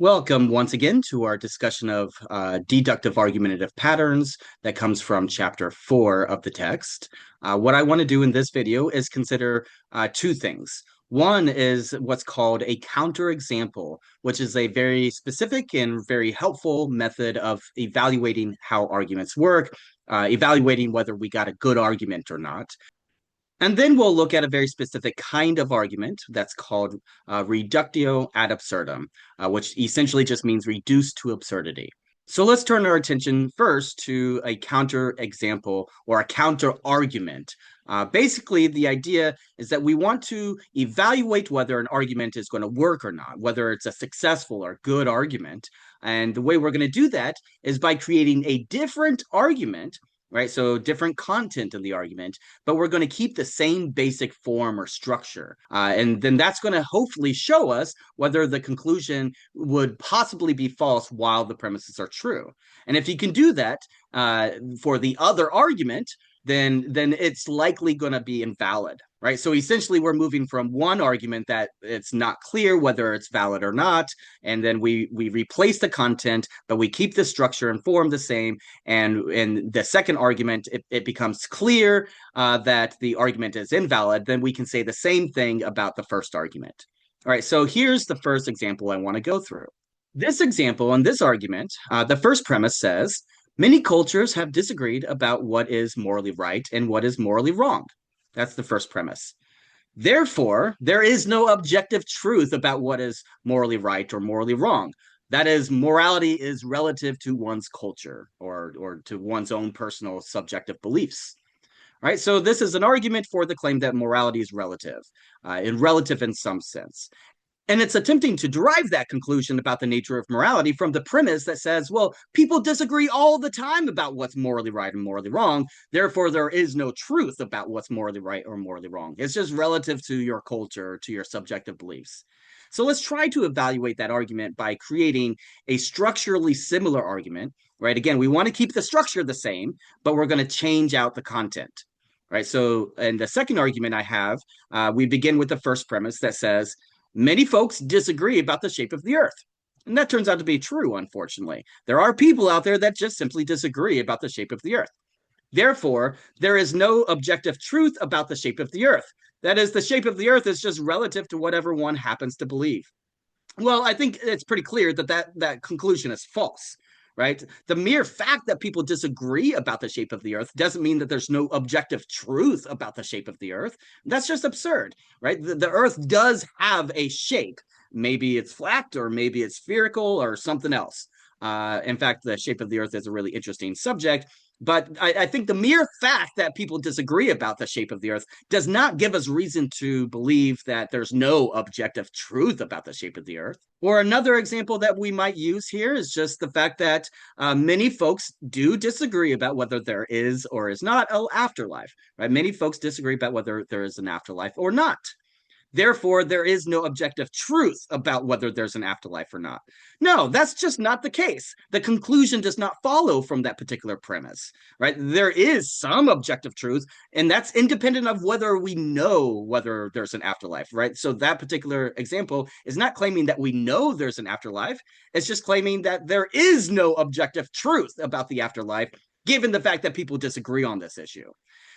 Welcome once again to our discussion of deductive argumentative patterns that comes from chapter 4 of the text. What I want to do in this video is consider two things. One is what's called a counterexample, which is a very specific and very helpful method of evaluating how arguments work, evaluating whether we got a good argument or not. And then we'll look at a very specific kind of argument that's called reductio ad absurdum, which essentially just means reduced to absurdity. So let's turn our attention first to a counter example or a counter argument. Basically, the idea is that we want to evaluate whether an argument is going to work or not, whether it's a successful or good argument. And the way we're going to do that is by creating a different argument, right? So different content in the argument, but we're going to keep the same basic form or structure. And then that's going to hopefully show us whether the conclusion would possibly be false while the premises are true. And if you can do that for the other argument, then it's likely going to be invalid, right? So essentially, we're moving from one argument that it's not clear whether it's valid or not, and then we replace the content, but we keep the structure and form the same. And in the second argument, it becomes clear that the argument is invalid. Then we can say the same thing about the first argument. All right, so here's the first example I want to go through. This example and this argument, the first premise says, many cultures have disagreed about what is morally right and what is morally wrong. That's the first premise. Therefore, there is no objective truth about what is morally right or morally wrong. That is, morality is relative to one's culture or to one's own personal subjective beliefs. Right? So this is an argument for the claim that morality is relative, relative in some sense. And it's attempting to derive that conclusion about the nature of morality from the premise that says, well, people disagree all the time about what's morally right and morally wrong. Therefore, there is no truth about what's morally right or morally wrong. It's just relative to your culture, to your subjective beliefs. So let's try to evaluate that argument by creating a structurally similar argument, right? Again, we want to keep the structure the same, but we're going to change out the content. Right. So, in the second argument I have, we begin with the first premise that says, many folks disagree about the shape of the earth. And that turns out to be true, unfortunately. There are people out there that just simply disagree about the shape of the earth. Therefore, there is no objective truth about the shape of the earth. That is, the shape of the earth is just relative to whatever one happens to believe. Well, I think it's pretty clear that conclusion is false, right? The mere fact that people disagree about the shape of the earth doesn't mean that there's no objective truth about the shape of the earth. That's just absurd, right? The earth does have a shape. Maybe it's flat or maybe it's spherical or something else. In fact, the shape of the earth is a really interesting subject. But I think the mere fact that people disagree about the shape of the earth does not give us reason to believe that there's no objective truth about the shape of the earth. Or another example that we might use here is just the fact that many folks do disagree about whether there is or is not an afterlife, right? Many folks disagree about whether there is an afterlife or not. Therefore, there is no objective truth about whether there's an afterlife or not. No, that's just not the case. The conclusion does not follow from that particular premise, right? There is some objective truth, and that's independent of whether we know whether there's an afterlife, right? So that particular example is not claiming that we know there's an afterlife. It's just claiming that there is no objective truth about the afterlife, given the fact that people disagree on this issue.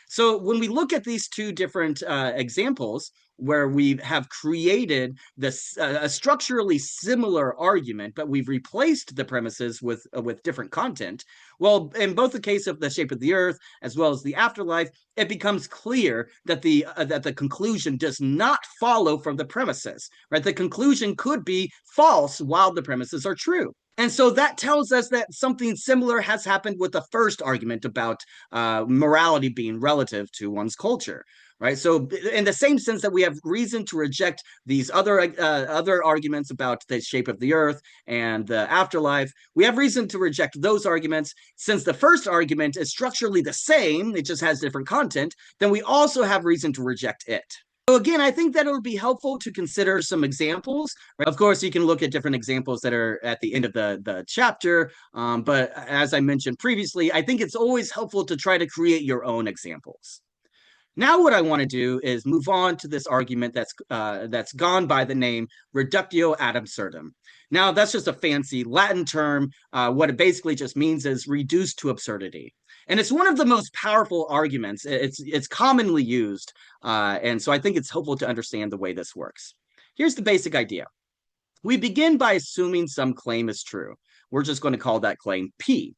So when we look at these two different examples where we have created this a structurally similar argument, but we've replaced the premises with different content. Well, in both the case of the shape of the earth as well as the afterlife, it becomes clear that the conclusion does not follow from the premises. Right, the conclusion could be false while the premises are true. And so that tells us that something similar has happened with the first argument about morality being relative to one's culture, right? So, in the same sense that we have reason to reject these other arguments about the shape of the earth and the afterlife, we have reason to reject those arguments since the first argument is structurally the same; it just has different content. Then we also have reason to reject it. So again, I think that it would be helpful to consider some examples. Right? Of course, you can look at different examples that are at the end of the chapter. But as I mentioned previously, I think it's always helpful to try to create your own examples. Now, what I want to do is move on to this argument that's gone by the name reductio ad absurdum. Now, that's just a fancy Latin term. What it basically just means is reduced to absurdity. And it's one of the most powerful arguments. It's commonly used. And so I think it's helpful to understand the way this works. Here's the basic idea. We begin by assuming some claim is true. We're just going to call that claim P.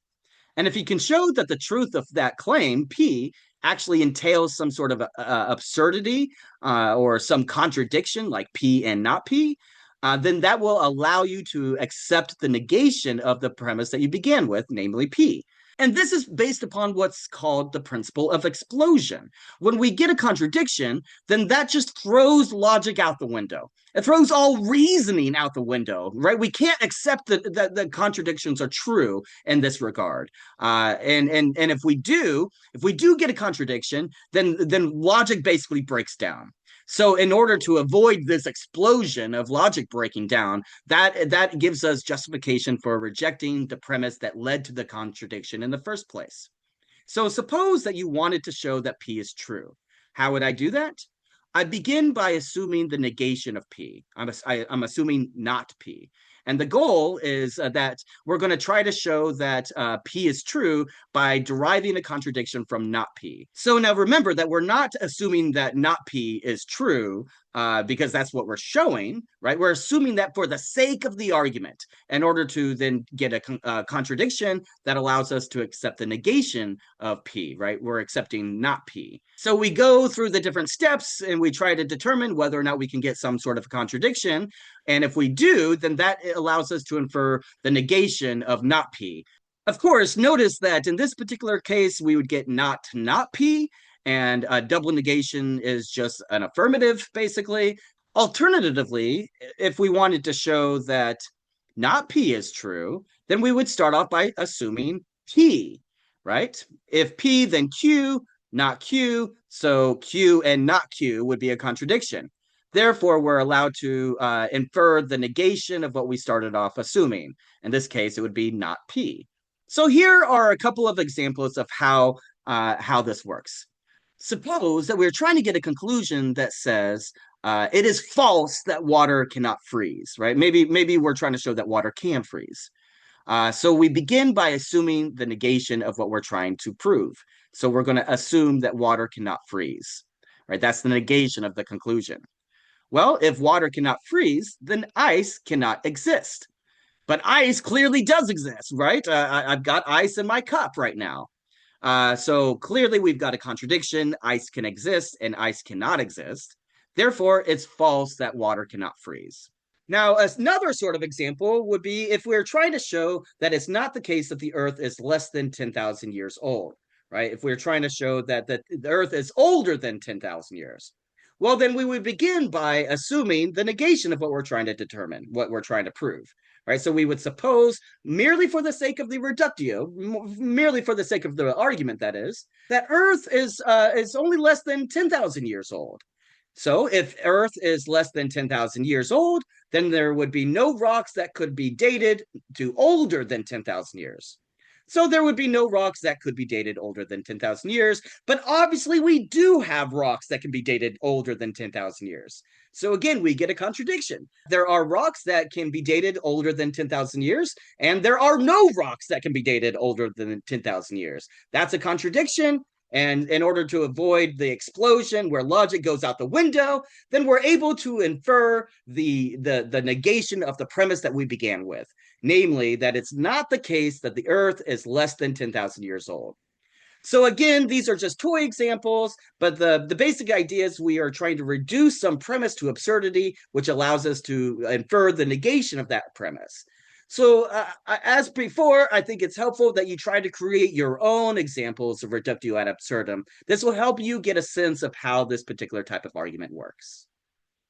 And if you can show that the truth of that claim, P, actually entails some sort of absurdity or some contradiction, like P and not P, then that will allow you to accept the negation of the premise that you began with, namely P. And this is based upon what's called the principle of explosion. When we get a contradiction, then that just throws logic out the window. It throws all reasoning out the window, right? We can't accept that the contradictions are true in this regard. And if we do get a contradiction, then logic basically breaks down. So in order to avoid this explosion of logic breaking down, that gives us justification for rejecting the premise that led to the contradiction in the first place. So suppose that you wanted to show that P is true. How would I do that? I begin by assuming the negation of P. I'm assuming not P. And the goal is that we're going to try to show that P is true by deriving a contradiction from not P. So now remember that we're not assuming that not P is true because that's what we're showing, right? We're assuming that for the sake of the argument in order to then get a contradiction that allows us to accept the negation of P, right? We're accepting not P. So we go through the different steps and we try to determine whether or not we can get some sort of contradiction. And if we do, then that allows us to infer the negation of not P. Of course, notice that in this particular case, we would get not P, and double negation is just an affirmative, basically. Alternatively, if we wanted to show that not P is true, then we would start off by assuming P, right? If P, then Q, not Q. So Q and not Q would be a contradiction. Therefore, we're allowed to infer the negation of what we started off assuming. In this case, it would be not P. So here are a couple of examples of how this works. Suppose that we're trying to get a conclusion that says it is false that water cannot freeze, right? Maybe we're trying to show that water can freeze. So we begin by assuming the negation of what we're trying to prove. So we're going to assume that water cannot freeze, right? That's the negation of the conclusion. Well, if water cannot freeze, then ice cannot exist. But ice clearly does exist, right? I've got ice in my cup right now. So clearly we've got a contradiction. Ice can exist and ice cannot exist. Therefore, it's false that water cannot freeze. Now, another sort of example would be if we're trying to show that it's not the case that the Earth is less than 10,000 years old, right? If we're trying to show that the Earth is older than 10,000 years. Well, then we would begin by assuming the negation of what we're trying to determine, what we're trying to prove, right? So we would suppose, merely for the sake of the reductio, merely for the sake of the argument, that is, that Earth is only less than 10,000 years old. So if Earth is less than 10,000 years old, then there would be no rocks that could be dated to older than 10,000 years. So there would be no rocks that could be dated older than 10,000 years. But obviously, we do have rocks that can be dated older than 10,000 years. So again, we get a contradiction. There are rocks that can be dated older than 10,000 years, and there are no rocks that can be dated older than 10,000 years. That's a contradiction. And in order to avoid the explosion where logic goes out the window, then we're able to infer the negation of the premise that we began with, namely that it's not the case that the Earth is less than 10,000 years old. So again, these are just toy examples, but the basic idea is we are trying to reduce some premise to absurdity, which allows us to infer the negation of that premise. So as before, I think it's helpful that you try to create your own examples of reductio ad absurdum. This will help you get a sense of how this particular type of argument works.